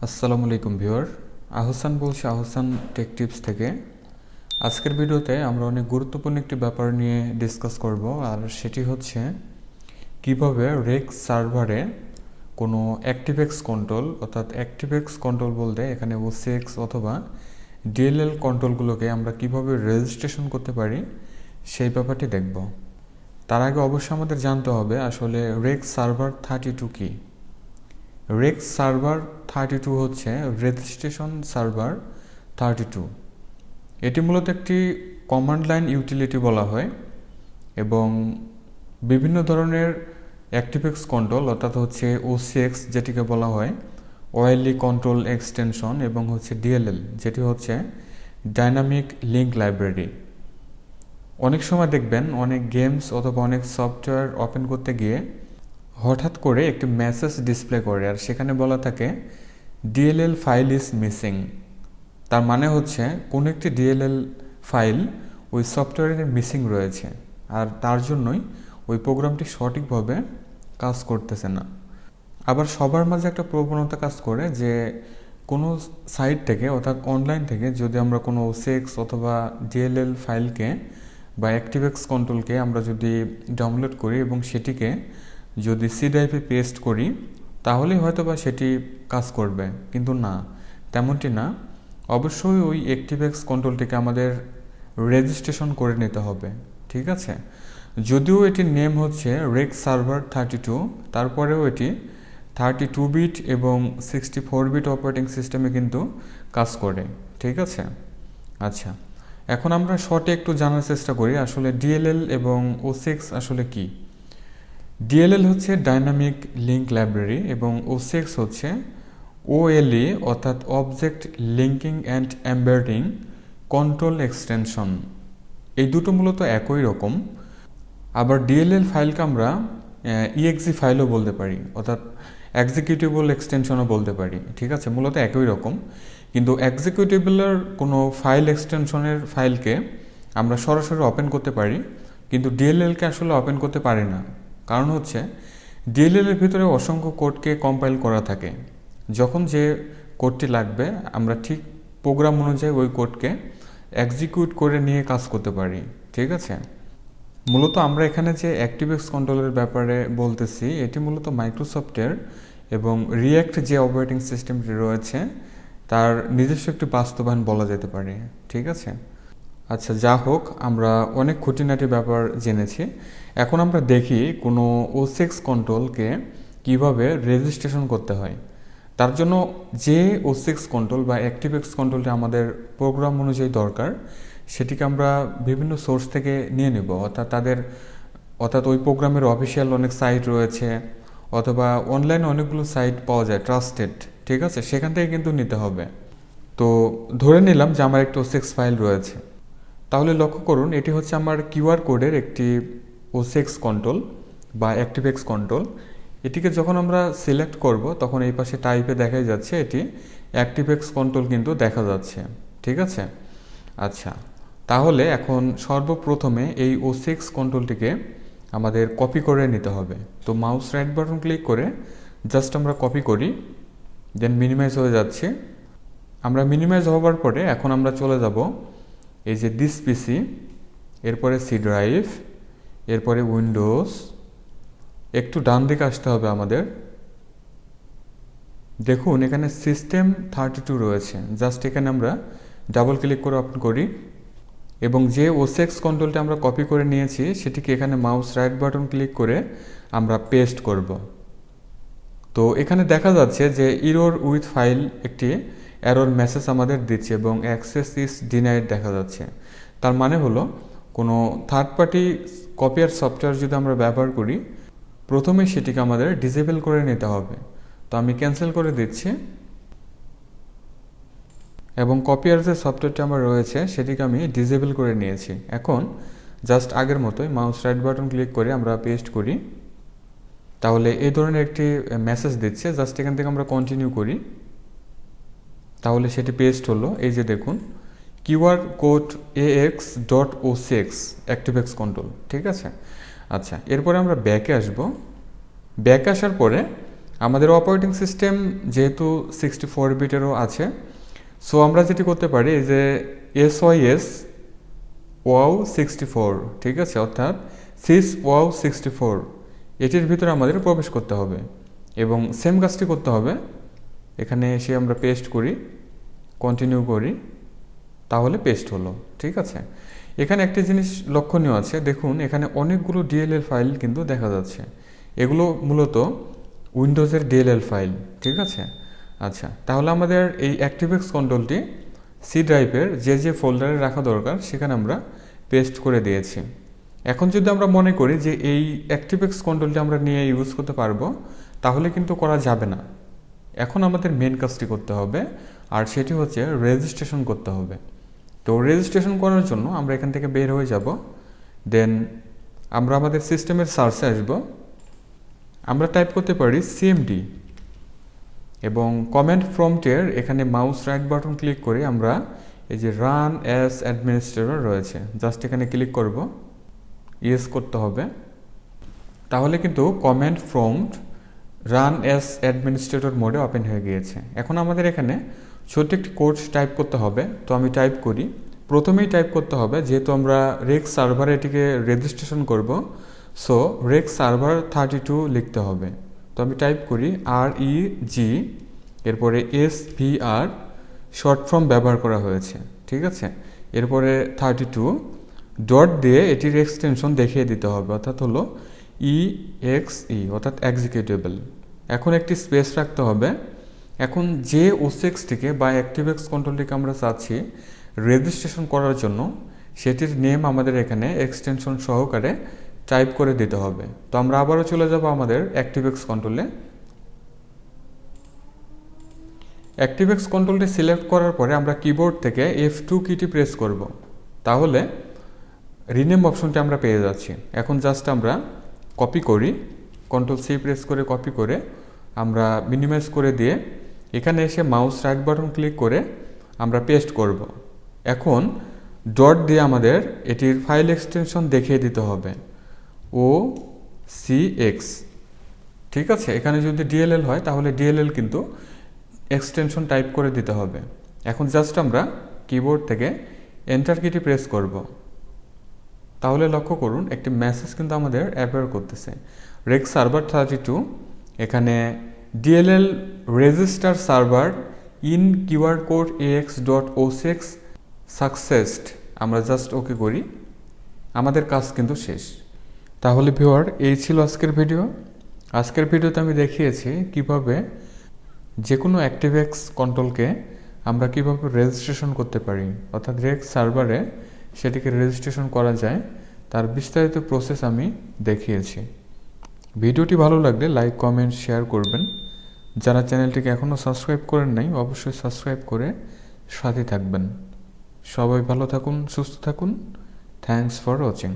আসসালামু আলাইকুম ভিউয়ার, আহসান বলছি আহসান টেক টিপস থেকে। আজকের ভিডিওতে আমরা অনেক গুরুত্বপূর্ণ একটি ব্যাপার নিয়ে ডিসকাস করব, আর সেটি হচ্ছে কিভাবে রেক্স সার্ভারে কোনো অ্যাক্টিভএক্স কন্ট্রোল, অর্থাৎ অ্যাক্টিভএক্স কন্ট্রোল বলতে এখানে ওসিএক্স অথবা ডিএলএল কন্ট্রোলগুলোকে আমরা কিভাবে রেজিস্ট্রেশন করতে পারি সেই ব্যাপারটি দেখব। তার আগে অবশ্যই আমাদের জানতে হবে আসলে রেক্স সার্ভার 32 কি। রেক্স সার্ভার 32 হচ্ছে রেজিস্ট্রেশন সার্ভার 32। এটি মূলত একটি কমান্ড লাইন ইউটিলিটি বলা হয় এবং বিভিন্ন ধরনের অ্যাক্টিভএক্স কন্ট্রোল অর্থাৎ হচ্ছে ওসিএক্স যেটিকে বলা হয় ওয়াইল্ডলি কন্ট্রোল এক্সটেনশন এবং হচ্ছে ডিএলএল যেটি হচ্ছে ডাইনামিক লিঙ্ক লাইব্রেরি। অনেক সময় দেখবেন অনেক গেমস অথবা অনেক সফটওয়্যার ওপেন করতে গিয়ে হঠাৎ করে একটি মেসেজ ডিসপ্লে করে, আর সেখানে বলা থাকে ডিএলএল ফাইল ইজ মিসিং। তার মানে হচ্ছে কোনো একটি ডিএলএল ফাইল ওই সফটওয়্যারের মিসিং রয়েছে, আর তার জন্যই ওই প্রোগ্রামটি সঠিকভাবে কাজ করতেছে না। আবার সবার মাঝে একটা প্রবণতা কাজ করে যে কোনো সাইট থেকে অর্থাৎ অনলাইন থেকে যদি আমরা কোনো ওসিএক্স অথবা ডিএলএল ফাইলকে বা অ্যাক্টিভএক্স কন্ট্রোলকে আমরা যদি ডাউনলোড করি এবং সেটিকে যদি সি ড্রাইভে পেস্ট করি তাহলেই হয়তো বা সেটি কাজ করবে, কিন্তু না, তেমনটি না। অবশ্যই ওই অ্যাক্টিভএক্স কন্ট্রোলটিকে আমাদের রেজিস্ট্রেশন করে নিতে হবে, ঠিক আছে। যদিও এটির নেম হচ্ছে রেক্স সার্ভার 32, তারপরেও এটি 32 বিট এবং 64 বিট অপারেটিং সিস্টেমে কিন্তু কাজ করে, ঠিক আছে। আচ্ছা, এখন আমরা শর্টে একটু জানার চেষ্টা করি আসলে ডিএলএল এবং ওসিএক্স আসলে কি। ডিএলএল হচ্ছে ডাইনামিক লিঙ্ক লাইব্রেরি এবং ওসিএক্স হচ্ছে ওএলই অর্থাৎ object linking and embedding control extension. এই দুটো মূলত একই রকম। আবার ডিএলএল ফাইলকে আমরা ইএক্সি ফাইলও বলতে পারি, অর্থাৎ এক্সিকিউটেবল এক্সটেনশনও বলতে পারি, ঠিক আছে। মূলত একই রকম, কিন্তু এক্সিকিউটেবলের কোনো ফাইল এক্সটেনশনের ফাইলকে আমরা সরাসরি ওপেন করতে পারি, কিন্তু ডিএলএলকে আসলে ওপেন করতে পারি না। কারণ হচ্ছে ডিএলএল এর ভিতরে অসংখ্য কোডকে কম্পাইল করা থাকে। যখন যে কোডটি লাগবে আমরা ঠিক প্রোগ্রাম অনুযায়ী ওই কোডকে এক্সিকিউট করে নিয়ে কাজ করতে পারি, ঠিক আছে। মূলত আমরা এখানে যে অ্যাক্টিভএক্স কন্ট্রোলের ব্যাপারে বলতেছি এটি মূলত মাইক্রোসফটের এবং রিঅ্যাক্ট যে অপারেটিং সিস্টেমটি রয়েছে তার নিজস্ব একটি বাস্তবায়ন বলা যেতে পারে, ঠিক আছে। আচ্ছা, যা হোক, আমরা অনেক খুঁটিনাটি ব্যাপার জেনেছি। এখন আমরা দেখি কোনো ওসিএক্স কন্ট্রোলকে কিভাবে রেজিস্ট্রেশন করতে হয়। তার জন্য যে ওসিএক্স কন্ট্রোল বা অ্যাক্টিভএক্স কন্ট্রোলটি আমাদের প্রোগ্রাম অনুযায়ী দরকার সেটিকে আমরা বিভিন্ন সোর্স থেকে নিয়ে নেব, অর্থাৎ ওই প্রোগ্রামের অফিসিয়াল অনেক সাইট রয়েছে অথবা অনলাইনে অনেকগুলো সাইট পাওয়া যায় ট্রাস্টেড, ঠিক আছে, সেখান থেকে কিন্তু নিতে হবে। তো ধরে নিলাম যে আমার একটা ওসিএক্স ফাইল রয়েছে, তাহলে লক্ষ্য করুন এটি হচ্ছে আমার কিউআর কোডের একটি ওসিএক্স কন্ট্রোল বা অ্যাক্টিভএক্স কন্ট্রোল। এটিকে যখন আমরা সিলেক্ট করব তখন এই পাশে টাইপে দেখাই যাচ্ছে এটি অ্যাক্টিভএক্স কন্ট্রোল কিন্তু দেখা যাচ্ছে, ঠিক আছে। আচ্ছা, তাহলে এখন সর্বপ্রথমে এই ওসিএক্স কন্ট্রোলটিকে আমাদের কপি করে নিতে হবে। তো মাউস রাইট বাটন ক্লিক করে জাস্ট আমরা কপি করি, দেন মিনিমাইজ হয়ে যাচ্ছে। আমরা মিনিমাইজ হওয়ার পরে এখন আমরা চলে যাব এই যে দিস পিসি, এরপরে সি ড্রাইভ, এরপরে উইন্ডোজ, একটু ডান দিকে আসতে হবে আমাদের। দেখুন এখানে সিস্টেম 32 রয়েছে, জাস্ট এখানে আমরা ডাবল ক্লিক করে ওপেন করি এবং যে ওসিএক্স কন্ট্রোলটা আমরা কপি করে নিয়েছি সেটিকে এখানে মাউস রাইট বাটন ক্লিক করে আমরা পেস্ট করব। তো এখানে দেখা যাচ্ছে যে এরর উইথ ফাইল একটি এরর মেসেজ আমাদের দিচ্ছে এবং অ্যাক্সেস ইজ ডিনাইড দেখা যাচ্ছে। তার মানে হলো কোনো থার্ড পার্টি কপিয়ার সফটওয়্যার যদি আমরা ব্যবহার করি প্রথমে সেটিকে আমাদের ডিসেবল করে নিতে হবে। তো আমি ক্যান্সেল করে দিচ্ছি এবং কপিয়ার যে সফটওয়্যারটি আমার রয়েছে সেটিকে আমি ডিসেবল করে নিয়েছি। এখন জাস্ট আগের মতোই মাউস রাইট বাটন ক্লিক করে আমরা পেস্ট করি, তাহলে এই ধরনের একটি মেসেজ দিচ্ছে। জাস্ট এখান থেকে আমরা কন্টিনিউ করি, তাহলে সেটি পেস্ট হলো। এই যে দেখুন QR code AX.OCX ActiveX control, ঠিক আছে। আচ্ছা, এরপরে আমরা ব্যাকে আসব। ব্যাকে আসার পরে আমাদের অপারেটিং সিস্টেম যেহেতু 64 বিটেরও আছে, সো আমরা যেটি করতে পারি এই যে SYS wow64, ঠিক আছে, অর্থাৎ sys wow64 এটির ভিতরে আমাদের প্রবেশ করতে হবে এবং সেম কাজটি করতে হবে। এখানে এসে আমরা পেস্ট করি, কন্টিনিউ করি, তাহলে পেস্ট হলো, ঠিক আছে। এখানে একটি জিনিস লক্ষণীয় আছে, দেখুন এখানে অনেকগুলো DLL ফাইল কিন্তু দেখা যাচ্ছে। এগুলো মূলত উইন্ডোজের DLL ফাইল, ঠিক আছে। আচ্ছা, তাহলে আমাদের এই ActiveX কন্ট্রোলটি সি ড্রাইভের যে ফোল্ডারে রাখা দরকার সেখানে আমরা পেস্ট করে দিয়েছি। এখন যদি আমরা মনে করি যে এই ActiveX কন্ট্রোলটি আমরা নিয়ে ইউজ করতে পারবো, তাহলে কিন্তু করা যাবে না। এখন আমাদের মেন কাজটি করতে হবে, আর সেটি হচ্ছে রেজিস্ট্রেশন করতে হবে। তো রেজিস্ট্রেশন করার জন্য আমরা এখান থেকে বের হয়ে যাব, দেন আমরা আমাদের সিস্টেমের সার্চে আসব, আমরা টাইপ করতে পারি CMD এবং কমান্ড প্রম্পটের এখানে মাউস রাইট বাটন ক্লিক করে আমরা এই যে রান অ্যাজ অ্যাডমিনিস্ট্রেটর রয়েছে, জাস্ট এখানে ক্লিক করব, ইয়েস করতে হবে। তাহলে কিন্তু command prompt run as administrator মোডে ওপেন হয়ে গিয়েছে। এখন আমাদের এখানে ছোট্ট একটি কোড টাইপ করতে হবে, তো আমি টাইপ করি। প্রথমেই টাইপ করতে হবে, যেহেতু আমরা রেক্স সার্ভারে এটিকে রেজিস্ট্রেশন করব, সো রেক্স সার্ভার 32 লিখতে হবে। তো আমি টাইপ করি REG, এরপরে SVR শর্ট ফর্ম ব্যবহার করা হয়েছে, ঠিক আছে। এরপরে 32 ডট দিয়ে এটির এক্সটেনশন দেখিয়ে দিতে হবে, অর্থাৎ হলো EXE, অর্থাৎ এক্সিকিউটেবল। এখন একটি স্পেস রাখতে হবে। এখন যে OCXটিকে বা ActiveX কন্ট্রোলটিকে আমরা চাচ্ছি রেজিস্ট্রেশন করার জন্য, সেটির নেম আমাদের এখানে এক্সটেনশন সহকারে টাইপ করে দিতে হবে। তো আমরা আবারও চলে যাব আমাদের ActiveX কন্ট্রোলে। ActiveX কন্ট্রোলটি সিলেক্ট করার পরে আমরা কিবোর্ড থেকে F2 কিটি প্রেস করব, তাহলে রিনেম অপশনটি আমরা পেয়ে যাচ্ছি। এখন জাস্ট আমরা কপি করি, Ctrl+C প্রেস করে কপি করে আমরা মিনিমাইজ করে দিয়ে এখানে এসে মাউস রাইট বাটন ক্লিক করে আমরা পেস্ট করব। এখন ডট দিয়ে আমাদের এটির ফাইল এক্সটেনশন দেখিয়ে দিতে হবে, OCX, ঠিক আছে। এখানে যদি DLL হয় তাহলে DLL কিন্তু এক্সটেনশন টাইপ করে দিতে হবে। এখন জাস্ট আমরা কিবোর্ড থেকে এন্টার কিটি প্রেস করব, তাহলে লক্ষ্য করুন একটি মেসেজ কিন্তু আমাদের অ্যাপিয়ার করতেছে, রেক্স সার্ভার 32, এখানে DLL register server in 𝐒𝐂𝐃𝐈𝐀 succeeded, আমরা জাস্ট ওকে করি, আমাদের কাজ কিন্তু শেষ। তাহলে ভিউয়ার, এই ছিল আজকের ভিডিও। আজকের ভিডিওতে আমি দেখিয়েছি কিভাবে যে কোনো ActiveX কন্ট্রোলকে আমরা কিভাবে রেজিস্ট্রেশন করতে পারি, অর্থাৎ রেক্স সার্ভারে সেটিকে রেজিস্ট্রেশন করা যায়, তার বিস্তারিত প্রসেস আমি দেখিয়েছি। ভিডিওটি ভালো লাগলে লাইক, কমেন্ট, শেয়ার করবেন। যারা চ্যানেলটিকে এখনও সাবস্ক্রাইব করেন নাই, অবশ্যই সাবস্ক্রাইব করে সাথে থাকবেন। সবাই ভালো থাকুন, সুস্থ থাকুন। Thanks for watching.